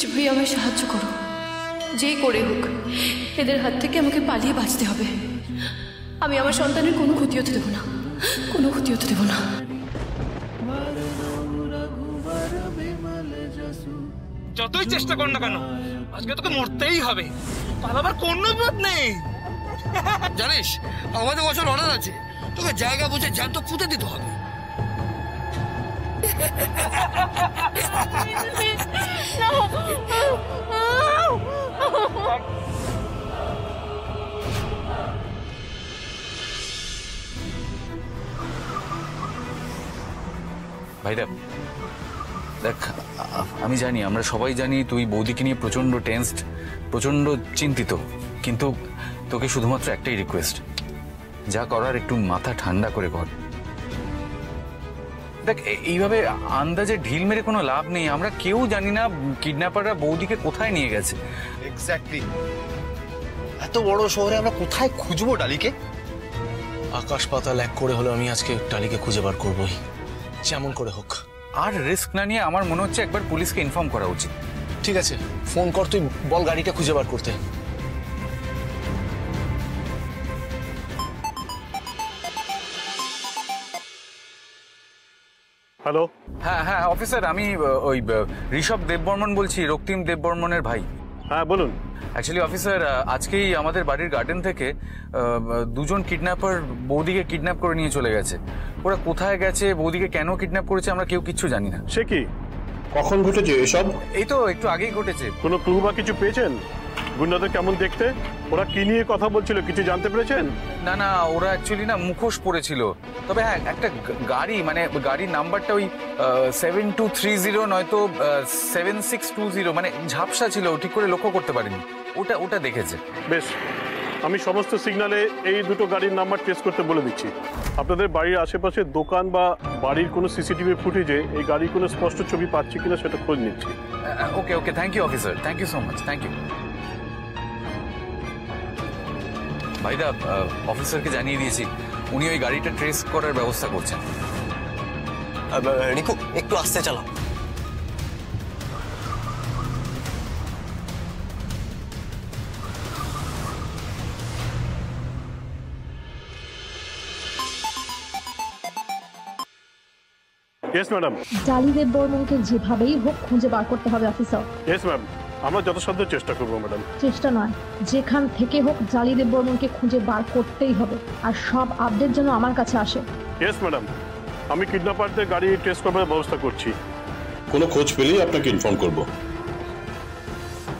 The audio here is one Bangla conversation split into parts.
কিছু ভাই আমায় সাহায্য করো, যে করে হোক এদের হাত থেকে আমাকে পালিয়ে বাঁচতে হবে। আমি আমার সন্তানের কোনো ক্ষতি হতে দেবো না, কোনো ক্ষতি হতে দেবো না। যতই চেষ্টা কর না কেন আজকে তোকে মরতেই হবে, পালাবার কোনো পথ নেই। জানিস আমাদের বছর অর্ডার আছে, তোকে জায়গা বুঝে জ্যান্ত পুঁতে দিতে হবে। ভাইরা দেখ, আমি জানি, আমরা সবাই জানি তুই বৌদিকে নিয়ে প্রচন্ড টেনসড, প্রচন্ড চিন্তিত, কিন্তু তোকে শুধুমাত্র একটাই রিকোয়েস্ট, যা করার একটু মাথা ঠান্ডা করে কর। দেখ, এইভাবে আন্দাজে ঢিল মেরে কোনো লাভ নেই। আমরা কেউ জানি না কিডন্যাপাররা বৌদিকে কোথায় নিয়ে গেছে। এক্স্যাক্টলি, এত বড় শহরে আমরা কোথায় খুঁজবো ডালিকে? আকাশ পাতাল এক করে হলো আমি আজকে ডালিকে খুঁজে বার করবই, যেমন করে হোক। আর রিস্ক না নিয়ে আমার মনে হচ্ছে একবার পুলিশকে ইনফর্ম করা উচিত। ঠিক আছে, ফোন কর, তুই বল গাড়িটা খুঁজে বার করতে। হ্যালো। হ্যাঁ হ্যাঁ অফিসার, আমি ওই ঋষভ দেববর্মন বলছি, রক্তিম দেববর্মনের ভাই। হ্যাঁ বলুন। অ্যাকচুয়ালি অফিসার, আজকেই আমাদের বাড়ির গার্ডেন থেকে দুজন কিডন্যাপার বৌদিকে কিডন্যাপ করে নিয়ে চলে গেছে। ওরা কোথায় গেছে, বৌদিকে কেন কিডন্যাপ করেছে, আমরা কেউ কিচ্ছু জানি না। সে কি, কখন ঘটেছে এসব? এই তো একটু আগেই ঘটেছে। কোনো ক্লু বা কিছু পেয়েছেন? গুন্ডাদের কেমন দেখতে, ওরা কি নিয়ে কথা বলছিল, কিছু জানতে পেরেছেন? না না, ওরা অ্যাকচুয়ালি না মুখোশ পরেছিল। তবে হ্যাঁ, একটা গাড়ি, মানে গাড়ির নাম্বারটা ওই 7230 নয়তো 7620, মানে ঝাপসা ছিল, ঠিক করে লক্ষ্য করতে পারিনি। ওটা দেখেছে। বেশ, আমি সমস্ত সিগনালে এই দুটো গাড়ির নাম্বার ট্রেস করতে বলে দিচ্ছি। আপনাদের বাড়ির আশেপাশে দোকান বা বাড়ির কোনো সিসিটিভি ফুটেজে এই গাড়ির কোনো স্পষ্ট ছবি পাচ্ছি কিনা সেটা খোঁজ নিচ্ছি। Okay okay, thank you officer, thank you so much, thank you. ভাইদা, অফিসারকে জানিয়ে দিয়েছি, উনি ওই গাড়িটা ট্রেস করার ব্যবস্থা করছেন। রিকু, একটু আস্তে চালাও। Yes madam. ডালি দেববর্মনকে যেভাবেই হোক খুঁজে বার করতে হবে অফিসার। ইয়েস ম্যাম, আমরা যথাসাধ্য চেষ্টা করবো ম্যাডাম। চেষ্টা নয়, যেখান থেকে হোক ডালি দেববর্মনকে খুঁজে বার করতেই হবে, আর সব আপডেট যেন আমার কাছে আসে। ইয়েস ম্যাডাম, আমি কিডন্যাপারদের গাড়ি ট্রেস করার ব্যবস্থা করছি। কোনো খোঁজ পেলেই আপনাকে ইনফর্ম করব।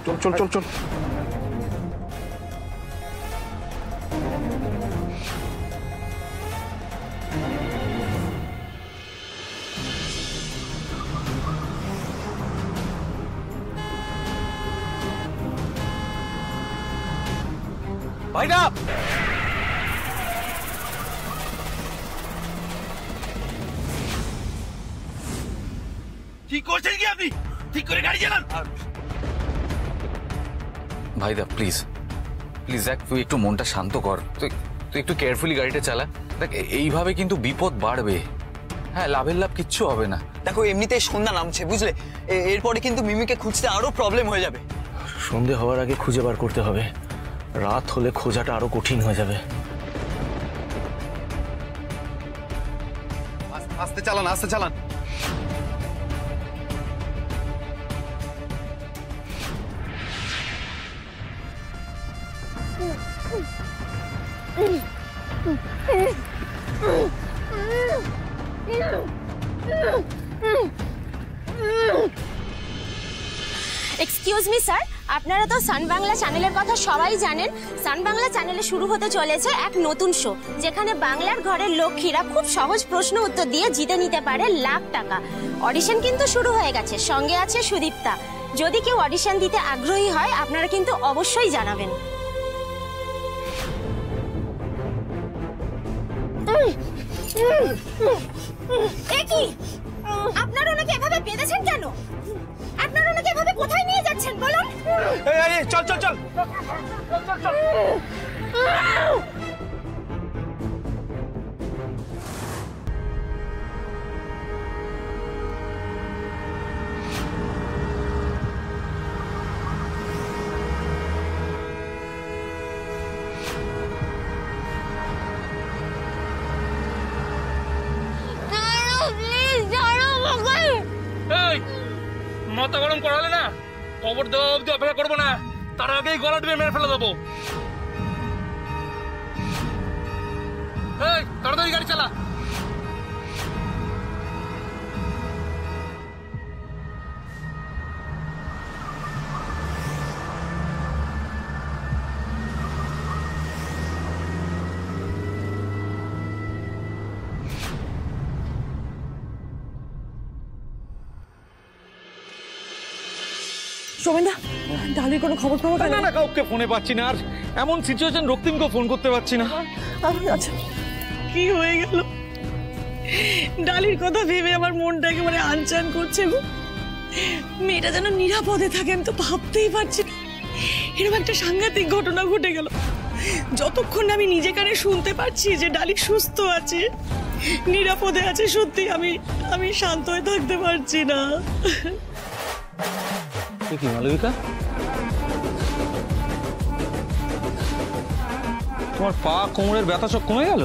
চল চল চল চল। ভাইরা, ঠিক করছেন কি আপনি? ঠিক করে গাড়ি চালান। ভাইদা প্লিজ প্লিজ, দেখ তুই একটু মনটা শান্ত কর, তুই একটু কেয়ারফুলি গাড়িটা চালা। দেখ, এইভাবে কিন্তু বিপদ বাড়বে। হ্যাঁ, লাভের লাভ কিচ্ছু হবে না। দেখো, এমনিতেই সন্ধ্যা নামছে, বুঝলে? এরপরে কিন্তু মিমিকে খুঁজতে আরো প্রবলেম হয়ে যাবে। সন্ধে হওয়ার আগে খুঁজে বার করতে হবে, রাত হলে খোঁজাটা আরো কঠিন হয়ে যাবে। আস্তে চালান, আস্তে চালান। এক্সকিউজ মি স্যার, আপনারা তো সান বাংলা চ্যানেলের কথা সবাই জানেন। সান বাংলা চ্যানেলে শুরু হতে চলেছে এক নতুন শো, যেখানে বাংলার ঘরের লক্ষ্মীরা খুব সহজ প্রশ্ন উত্তর দিয়ে জিতে নিতে পারে লাখ টাকা। অডিশন কিন্তু শুরু হয়ে গেছে, সঙ্গে আছে সুদীপ্তা। যদি কেউ অডিশন দিতে আগ্রহী হয়, আপনারা কিন্তু অবশ্যই জানাবেন। কি আপনারা ওনাকে এভাবে বেঁধেছেন কেন? আপনারা ওনাকে এভাবে কোথায় নিয়ে যাচ্ছেন বলুন? চল চল চল। মাথা গরম করালে না, খবর দেওয়া অবধি অপেক্ষা করবো না, তার আগেই গলা টিপে মেরে ফেলে দেবো। এই তাড়াতাড়ি গাড়ি চালা। শোভেন দা, ডালির কোনো খবর পাবো? না না, কাউকে ফোনে পাচ্ছি না, আর এমন সিচুয়েশন রক্তিমকে ফোন করতে পারছি না। আচ্ছা, কি হয়ে গেল? ডালির কথা ভেবে আমার মনটা একেবারে আনচান করছে গো। মেয়েটা যেন নিরাপদে থাকে, আমি তো ভাবতেই পারছি না। এরকম একটা সাংঘাতিক ঘটনা ঘটে গেল। যতক্ষণ আমি নিজে কানে শুনতে পারছি যে ডালি সুস্থ আছে, নিরাপদে আছে, সত্যি আমি শান্ত হয়ে থাকতে পারছি না। কি মালবিকা, তোমার পা কোমরের ব্যথা সব কমে গেল?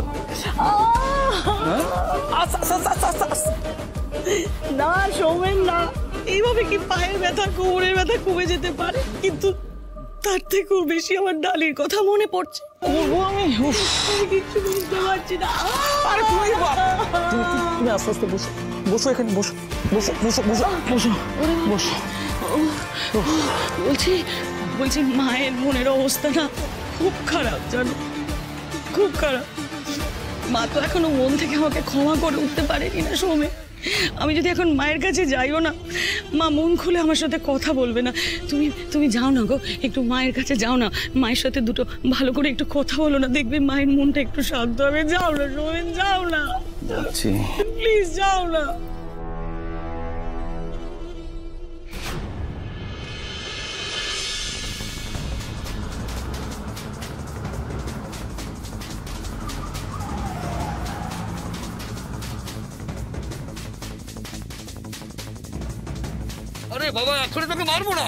না সৌমেন না, এইভাবে কি পায়ের ব্যথা কোমরের ব্যথা কমে যেতে পারে? কিন্তু তার থেকেও বেশি আমার ডালির কথা মনে পড়ছে। আমি কিছু বুঝতে পারছি না। তুমি আস্তে আস্তে বসো, বসো এখানে, বসো বসো বসো বসো বসো বসো। বলছি মায়ের মনের অবস্থা না খুব খারাপ, জানো, খুব খারাপ। মা তো এখনো মন থেকে আমাকে ক্ষমা করে উঠতে পারেনি না সৌমে। আমি যদি এখন মায়ের কাছে যাইও না, মা মন খুলে আমার সাথে কথা বলবে না। তুমি যাও না গো, একটু মায়ের কাছে যাও না, মায়ের সাথে দুটো ভালো করে একটু কথা বলো না, দেখবে মায়ের মনটা একটু শান্ত হবে। যাও না সৌমেন, যাও না, প্লিজ যাও না। আরে বাবা, এখনই তোকে মারবো না,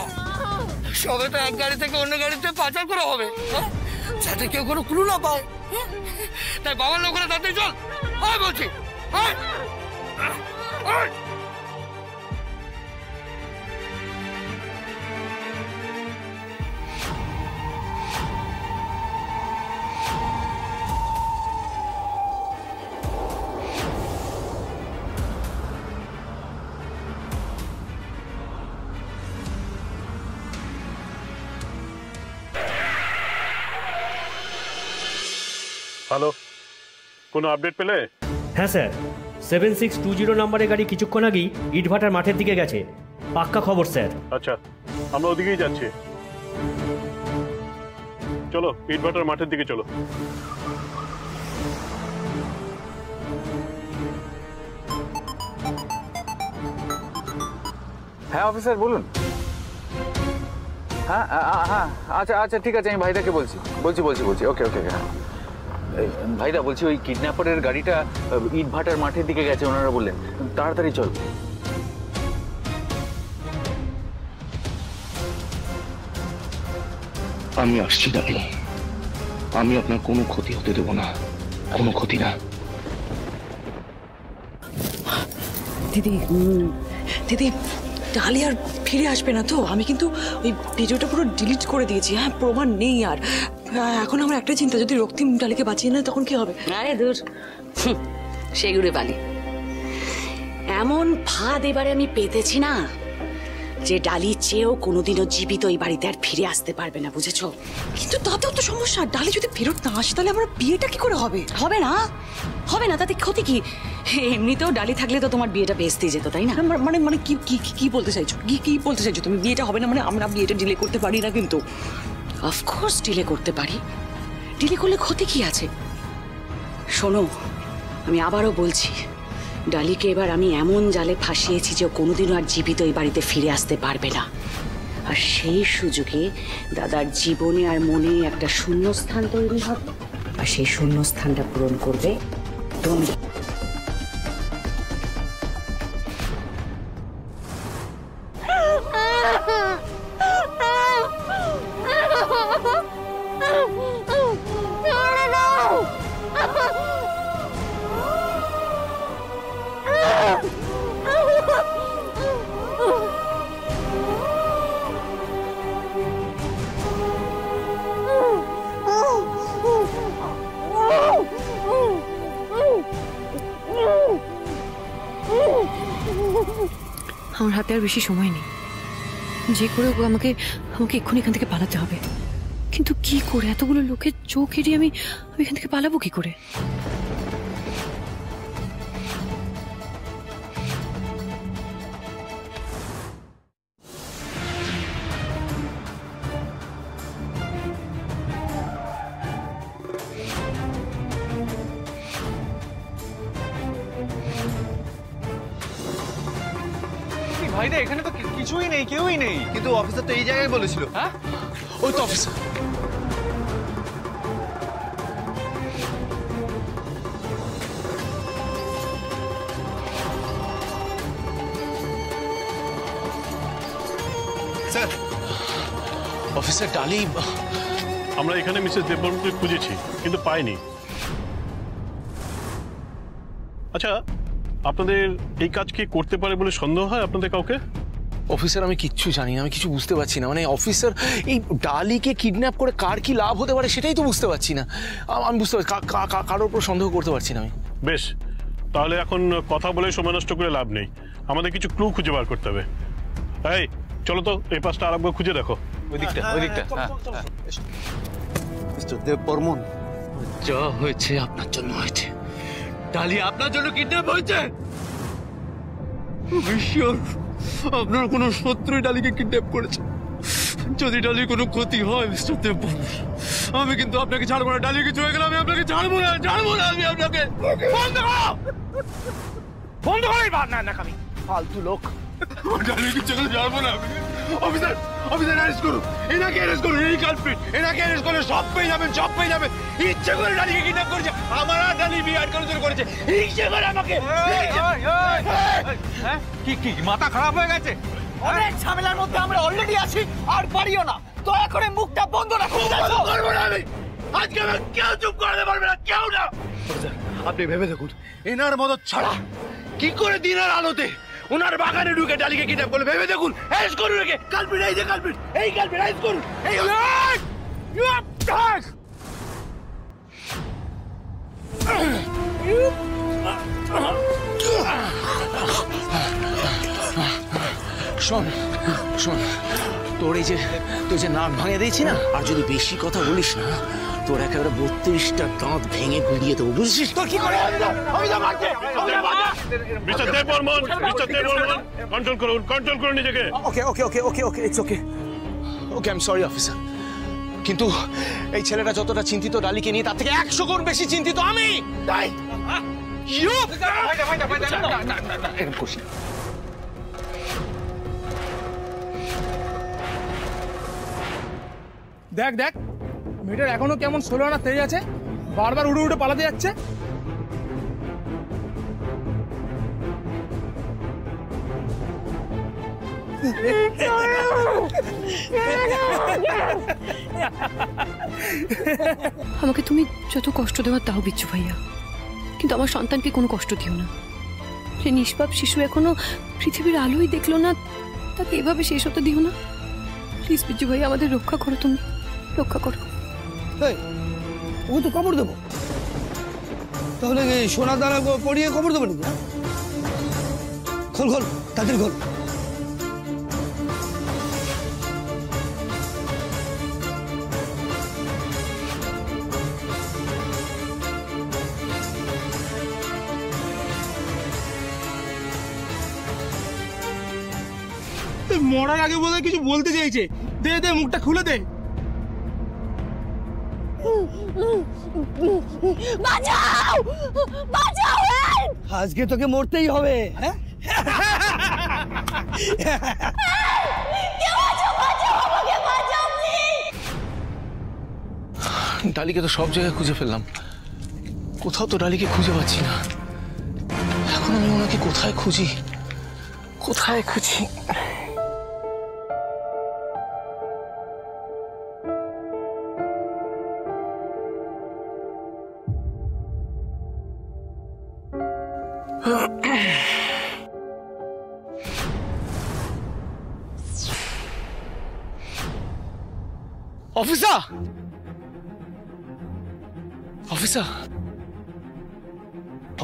সবে তো এক গাড়ি থেকে অন্য গাড়িতে পাচার করা হবে, যাতে কেউ কোনো ক্লু না পায়। তাই বাবার লোকেরা তাড়াতাড়ি চল, আয় বলছি, আয় আয়। হ্যালো, কোনো আপডেট পেলে? হ্যাঁ স্যার, 7620 নম্বরের গাড়ি কিছুক্ষণ আগেই ইটভাটার মাঠের দিকে গেছে, পাক্কা খবর স্যার। আচ্ছা, আমরা ওদিকেই যাচ্ছি। চলো, ইটভাটার মাঠের দিকে চলো। হ্যাঁ অফিসার বলুন। হ্যাঁ হ্যাঁ আচ্ছা আচ্ছা ঠিক আছে, আমি ভাইদাকে বলছি। ওকে ওকে হ্যাঁ ভাইদা বলছি, ওই কিডন্যাপারের গাড়িটা ইটভাটার মাঠের দিকে গেছে ওনারা বললেন, তাড়াতাড়ি চল। আমি আসছি ডালি, আমি আপনার কোনো ক্ষতি হতে দেবো না, কোনো ক্ষতি না। দিদি দিদি, ডালি আর ফিরে আসবে না তো? আমি কিন্তু ওই ভিডিওটা পুরো ডিলিট করে দিয়েছি। হ্যাঁ, প্রমাণ নেই আর। এখন আমার একটা চিন্তা, যদি রক্তিম ডালিকে বাঁচিয়ে নেয় তখন কি হবে? আরে দূর, সেগুড়ে বালি। এমন ফাঁদ এবারে আমি পেতেছি না যে ডালি চেয়েও কোনোদিনও জীবিত এই বাড়িতে আর ফিরে আসতে পারবে না, বুঝেছো? কিন্তু তাতেও তো সমস্যা, ডালি যদি ফেরত না আসে তাহলে আমার বিয়েটা কি করে হবে? হবে না, তাতে ক্ষতি কি? এমনিতেও ডালি থাকলে তো তোমার বিয়েটা ভেস্তেই যেত, তাই না? মানে মানে কি কি কি বলতে চাইছো? কি বলতে চাইছো তুমি? বিয়েটা হবে না মানে আমরা বিয়েটা ডিলে করতে পারি না? কিন্তু অফকোর্স ডিলে করতে পারি। ডিলে করলে ক্ষতি কি আছে? শোনো, আমি আবারও বলছি, ডালিকে এবার আমি এমন জালে ফাঁসিয়েছি যে ও কোনোদিনও আর জীবিত এই বাড়িতে ফিরে আসতে পারবে না। আর সেই সুযোগে দাদার জীবনে আর মনে একটা শূন্যস্থান তৈরি হবে, আর সেই শূন্যস্থানটা পূরণ করবে তুমি। আমার হাতে আর বেশি সময় নেই। যে করে হোক আমাকে এক্ষুনি এখান থেকে পালাতে হবে। কিন্তু কি করে, এতগুলো লোকের চোখ এড়িয়ে আমি এখান থেকে পালাবো কি করে? ভাইদা এখানে তো কিছুই নেই, কেউই নেই। কিন্তু অফিসার তো এই জায়গায় বলেছিল। হ্যাঁ, ওই তো অফিসার। স্যার, অফিসার ডালি, আমরা এখানে মিসেস দেববর্মনকে খুঁজেছি কিন্তু পাইনি। আচ্ছা, আপনাদের এই কাজ কি করতে পারে বলে সন্দেহ হয় আপনাদের কাউকে? অফিসার আমি কিচ্ছু জানি না, আমি কিছু বুঝতে পারছি না। মানে অফিসার এই ডালিকে কিডন্যাপ করে কার কি লাভ হতে পারে সেটাই তো বুঝতে পারছি না। আমি বুঝতে পারছি কারোর উপর সন্দেহ করতে পারছি না আমি। বেশ, তাহলে এখন কথা বলে সময় নষ্ট করে লাভ নেই, আমাদের কিছু ক্লু খুঁজে বার করতে হবে। এই চলো তো এই পাশটা আরেকবার খুঁজে দেখো। ওই দিকটা। মিস্টার দেববর্মন, যা হয়েছে আপনার জন্য হয়েছে। ডালি আপনার জন্য কিডন্যাপ হয়েছে। আপনার কোনো শত্রুই ডালিকে কিডন্যাপ করেছে। যদি ডালির কোনো ক্ষতি হয় মিস্টার দেববর্মন, আমি কিন্তু আপনাকে ছাড়বো না। ডালি কিছু হয়ে গেলে আমি আপনাকে ছাড়বো না। আমি আপনাকে বন্ধ করো এই বাদ না খাবি ফালতু লোক। ডালি কিছু হলে ছাড়বো না। অফিসার অ্যারেস্ট করুন, এনাকে অ্যারেস্ট করুন। এই কালপ্রিট, এনাকে অ্যারেস্ট করলে সব পেয়ে যাবেন। ইচ্ছে করে ডালিকে কিডন্যাপ করেছে। আমার আর ডালি বিয়ে আটকানো শুরু করেছে ইচ্ছে করে আমাকে। কি মাথা খারাপ হয়ে গেছে? অনেক ঝামেলার মধ্যে আমরা অলরেডি আছি, আর পারিও না। দয়া করে মুখটা বন্ধ রাখুন। করবো না আমি আজকে। কেউ চুপ করতে পারবে না, কেউ না। আপনি ভেবে দেখুন, এনার মদত ছাড়া কি করে দিনের আলোতে ওনার বাগানে ঢুকে ডালিকে কিডন্যাপ করলে। ভেবে দেখুন, অ্যারেস্ট করুন একে। কালপ্রিট, এই যে কালপ্রিট, অ্যারেস্ট করুন। শোন, তোর যে নাক ভাঙে দিয়েছি না, আর যদি বেশি কথা বলিস না, তোর একেবারে 32টা দাঁত ভেঙে গুড়িয়ে দেবো, বুঝছিস? তোর কি করে মিস্টার দেববর্মন, কন্ট্রোল করুন নিজেকে। Okay, it's okay, I am sorry officer. কিন্তু এই ছেলেটা যতটা চিন্তিত ডালিকে নিয়ে, তার থেকে 100 গুণ বেশি চিন্তিত আমি। তাই এরকম করছি। দেখ মেয়েটার এখনো কেমন ষোলো আনা তেজ আছে, বারবার উড়ে পালাতে যাচ্ছে। আমাকে তুমি যত কষ্ট দেওয়ার তাও বিচ্ছু ভাইয়া, কিন্তু আমার সন্তানকে কোনো কষ্ট দিও না। সে নিষ্পাপ শিশু এখনো পৃথিবীর আলোই দেখলো না, তাকে এভাবে শেষ হতে দিও না। প্লিজ বিচ্ছু ভাইয়া, আমাদের রক্ষা করো, তুমি রক্ষা করো। ও তো কবর দেবো, তাহলে সোনা দানা পড়িয়ে কবর দেবো নাকি? খোল তাড়াতাড়ি খোল। মরার আগে বোধহয় কিছু বলতে চাইছে। দে মুখটা খুলে দে। বাঁচাও! আজকে তোকে মরতেই হবে। ডালিকে তো সব জায়গায় খুঁজে ফেললাম, কোথাও তো ডালিকে খুঁজে পাচ্ছি না। এখন আমি ওনাকে কোথায় খুঁজি?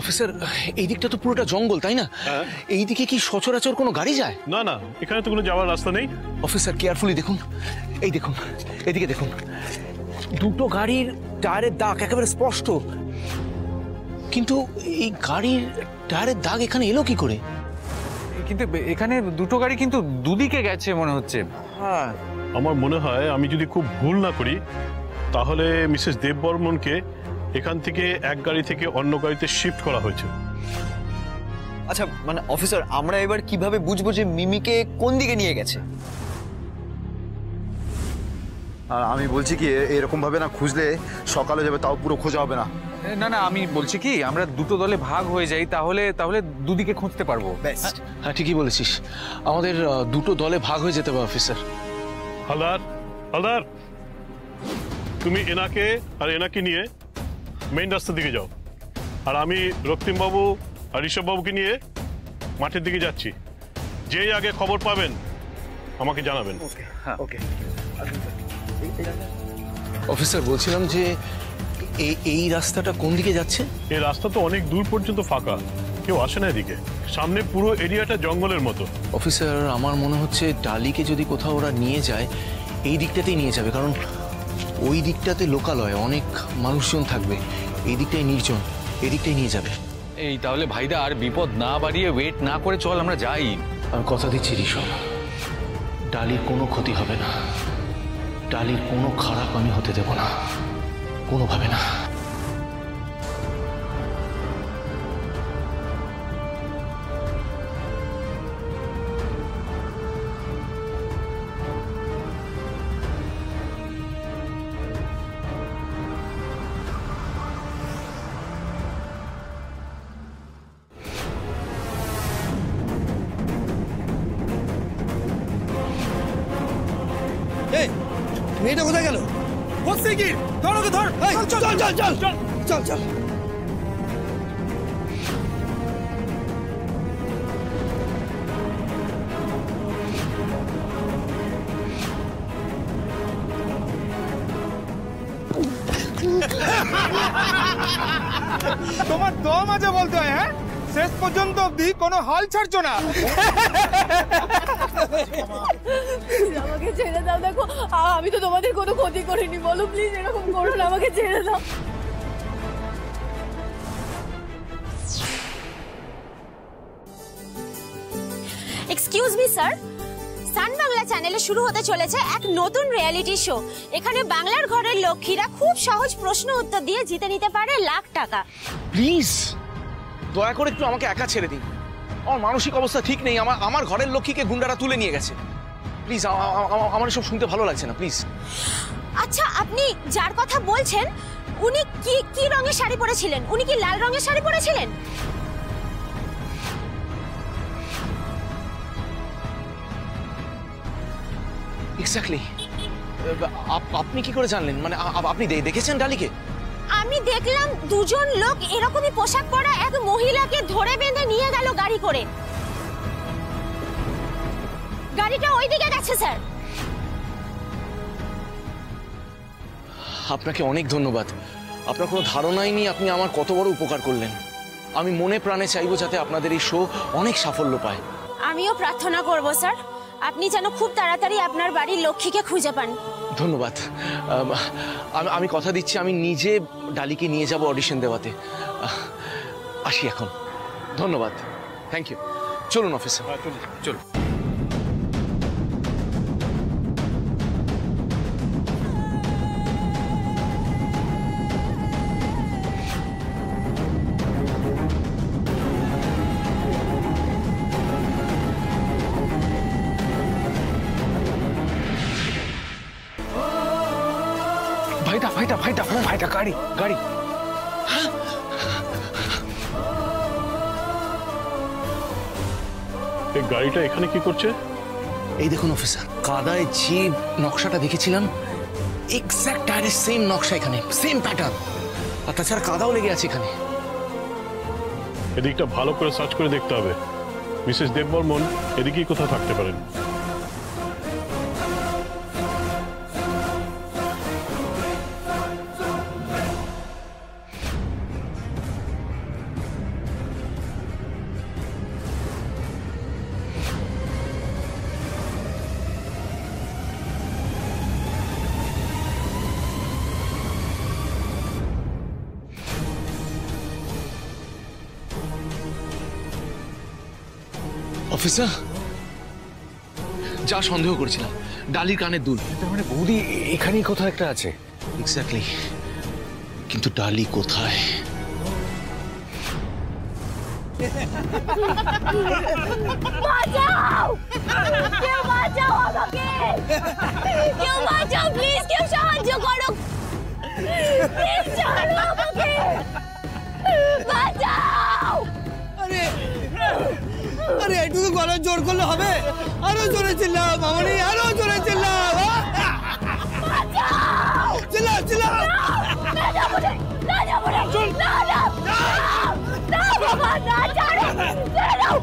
অফিসার, এই দিকটা তো পুরোটা জঙ্গল, তাই না? এই দিকে কি সচরাচর কোনো গাড়ি যায়? না না, এখানে তো কোনো যাওয়ার রাস্তা নেই। অফিসার, কেয়ারফুলি দেখুন, এই দেখুন, এদিকে দেখুন, দুটো গাড়ির টায়ারের দাগ একেবারে স্পষ্ট। কিন্তু এই গাড়ির টায়ারের দাগ এখানে এলো কি করে? কিন্তু এখানে দুটো গাড়ি কিন্তু দুদিকে গেছে মনে হচ্ছে। হ্যাঁ, আমার মনে হয় আমি যদি খুব ভুল না করি তাহলে মিসেস দেববর্মনকে এখান থেকে এক গাড়ি থেকে অন্য গাড়িতে শিফট করা হয়েছে। আচ্ছা মানে অফিসার, আমরা এবার কিভাবে বুঝবো যে মিমিকে কোন দিকে নিয়ে গেছে? আর আমি বলছি কি, এরকম ভাবে না খুঁজলে সকালে যাবে, তাও পুরো খোঁজা হবে না। না না, আমি বলছি কি আমরা দুটো দলে ভাগ হয়ে যাই, তাহলে দুদিকে খুঁজতে পারবো। হ্যাঁ, ঠিকই বলেছিস, আমাদের দুটো দলে ভাগ হয়ে যেতে হবে অফিসার। হালদার, হালদার, তুমি এনাকে আর এনাকে নিয়ে মেইন রাস্তার দিকে যাও, আর আমি রক্তিমবাবু আর ঋষভবাবুকে নিয়ে মাঠের দিকে যাচ্ছি। যেই আগে খবর পাবেন আমাকে জানাবেন। ওকে অফিসার, বলছিলাম যে এই রাস্তাটা কোন দিকে যাচ্ছে? এই রাস্তা তো অনেক দূর পর্যন্ত ফাঁকা, কেউ আসে না এদিকে। সামনে পুরো এরিয়াটা জঙ্গলের মতো। অফিসার, আমার মনে হচ্ছে ডালিকে যদি কোথাও ওরা নিয়ে যায় এই দিকটাতেই নিয়ে যাবে, কারণ ওই দিকটাতে লোকালয়, অনেক মানুষজন থাকবে। এই দিকটাই নির্জন, এই দিকটাই নিয়ে যাবে। এই তাহলে ভাইদা আর বিপদ না বাড়িয়ে ওয়েট না করে চল আমরা যাই। আমি কথা দিচ্ছি ঋষভ, ডালির কোনো ক্ষতি হবে না, ডালির কোনো খারাপ আমি হতে দেব না, কোনোভাবে না। মেয়েটা কোথায় গেল? হচ্ছে কি? ধর ওকে, ধর। চল চল চল চল চল চল। তোমার দম আছে বলতে হয়, হ্যাঁ? শেষ পর্যন্ত অবধি কোনো হাল ছাড়ছো না। আমাকে ছেড়ে দাও, দেখো আমি তো তোমাদের কোনো ক্ষতি করিনি, বলো প্লিজ এরকম করো না, আমাকে ছেড়ে দাও। এক্সকিউজ মি স্যার, সান বাংলা চ্যানেলে শুরু হতে চলেছে এক নতুন রিয়েলিটি শো। এখানে বাংলার ঘরের লক্ষ্মীরা খুব সহজ প্রশ্ন উত্তর দিয়ে জিতে নিতে পারে লাখ টাকা। প্লিজ দয়া করে একটু আমাকে একা ছেড়ে দিন, আমার মানসিক অবস্থা ঠিক নেই। আমার ঘরের লক্ষ্মীকে গুন্ডারা তুলে নিয়ে গেছে। প্লিজ, আমার এসব শুনতে ভালো লাগছে না, প্লিজ। আচ্ছা, আপনি যার কথা বলছেন উনি কি রঙের শাড়ি পরেছিলেন? উনি কি লাল রঙের শাড়ি পরেছিলেন? এক্স্যাক্টলি। আপনি কি করে জানলেন? মানে আপনি দেখেছেন ডালিকে? আমি দেখলাম দুজন লোক এরকমই পোশাক পরা এক মহিলাকে ধরে বেঁধে নিয়ে গেল গাড়ি করে। গাড়িটা ওইদিকে গেছে স্যার। আপনাকে অনেক ধন্যবাদ। আপনার কোনো ধারণাই নেই আপনি আমার কত বড় উপকার করলেন। আমি মনে প্রাণে চাইবো যাতে আপনাদের এই শো অনেক সাফল্য পায়। আমিও প্রার্থনা করব স্যার, আপনি যেন খুব তাড়াতাড়ি আপনার বাড়ির লক্ষ্মীকে খুঁজে পান। ধন্যবাদ। আমি কথা দিচ্ছি আমি নিজে ডালিকে নিয়ে যাব অডিশন দেওয়াতে। আসি এখন। ধন্যবাদ, থ্যাংক ইউ। চলুন অফিসার, চলুন। ভাইটা গাড়ি। এই গাড়িটা এখানে কি করছে? এই দেখুন অফিসার, কাদায় যে নকশাটা দেখেছিলাম এক্স্যাক্ট টায়ারের সেম নকশা এখানে, সেম প্যাটার্ন। আর তাছাড়া কাদাও লেগে আছে এখানে। এদিকটা ভালো করে সার্চ করে দেখতে হবে। মিসেস দেববর্মন এদিকেই কোথাও থাকতে পারেন। অফিসার, যা সন্দেহ করেছিলাম, ডালির কানের দুল। তার মানে বৌদি এখানেই কোথাও একটা আছে। এক্স্যাক্টলি, কিন্তু ডালি কোথায়? বাঁচাও! কেউ বাঁচাও আমাকে! কেউ বাঁচাও প্লিজ, কেউ সাহায্য করো! প্লিজ ছাড়ো আমাকে! বাঁচাও! আরে একটু গলা জোর করলে হবে? আরো জোরে চিল্লাও মামনি, আরো জোরে চিল্লাও! বাঁচাও! চিল্লাও চিল্লাও! না যাবো না, না যাবো না, না না না বাবা, না ছাড়ো, ছেড়ে দাও,